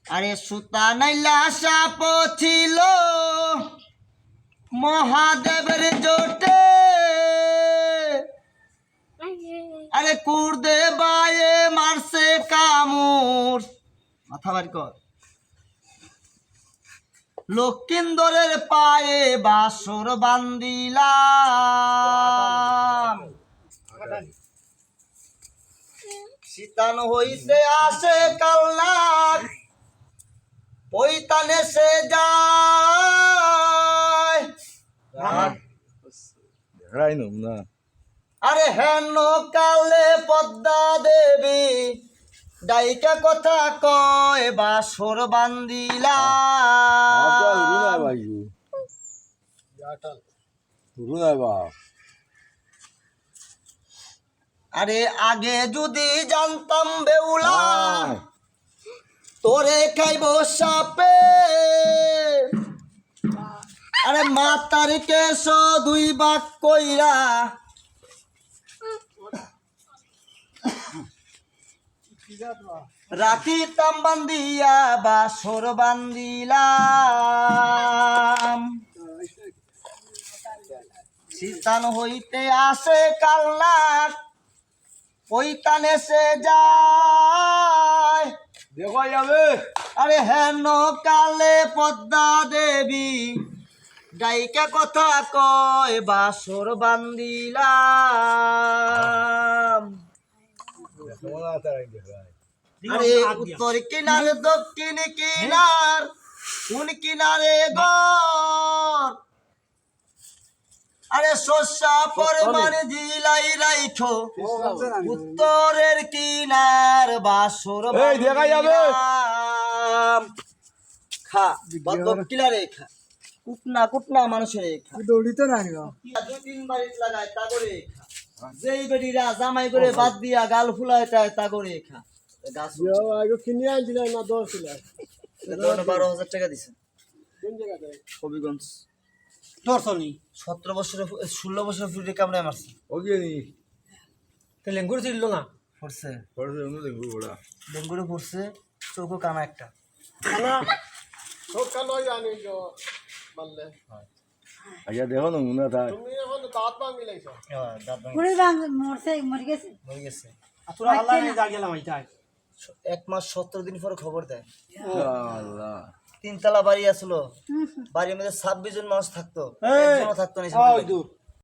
আরে সুতা নাইলা সাপ ছিল মহাদেবের জোটে, আরে কুর্দে বায়ে মারছে কামড়, মাথা বাড়ি কর। লক্ষিন্দরের পায়ে বাসর বান্দিলাম, শীতান হইতে আসে কালনাক, পৈতানে সে যায়। আরে হেন কালে পদ্মা দেবী ডাইকা কথা কয় বাসর বান্দিলাম। আরে আগে যদি জানতাম বেউলা তোরে খাইব সাপে, আরে মাতার কেশ দুই বাক কইরা রাখিতাম বান্দিয়া বাসর বান্দিলাম। শীতান হইতে আসে কালনাক, পৈতানে সে যায়। আরে হেন কালে পদ্মা দেবী গায়িকা কথা কয় বাসর বান্দিলাম। আরে উত্তর কিনারে দক্ষিণ কিনার কোন কিনারে গর, আরে শস্যা পরমানে জিলাই রাইখো উত্তরের কিনার বাসর বান্দিলাম। খা কিনারে খা, কুটনা কুটনা মানুষের খা, দৌড়িতে না দুই তিন বাড়ি লাগায় তা করে খা, যেই বেডিরা জামাই করে বাদ দিয়া গাল ফুলায় তা করে খা। গাছ কিনে আনছিলাম না 10 লাখ 12,000 টাকা দিছে কোন জায়গাতে হবিগঞ্জ। দর্শনী 17 বছরে 16 বছর ফিরে কামড়ে মারছে। লেঙ্গুর ছিল না পড়ছে ডেঙ্গুরে পড়ছে, চোখও কানা একটা। কানা সব কানা জানি তো বললে আচ্ছা দেখো নমুনা তাই তুমি এখন দাঁত ভাঙ মিলাইছো হ্যাঁ দাঁত পুরো মরে গেছে। হয়ে গেছে। তোরা আল্লাহ নিয়ে যা গেলাম এইটাই 1 মাস 17 দিন পরে খবর দেয়। আল্লাহ 3 তলা বাড়ি আসলো, বাড়ির মধ্যে 26 জন মানুষ থাকতো, এই, একজনও থাকতো না। ওই তো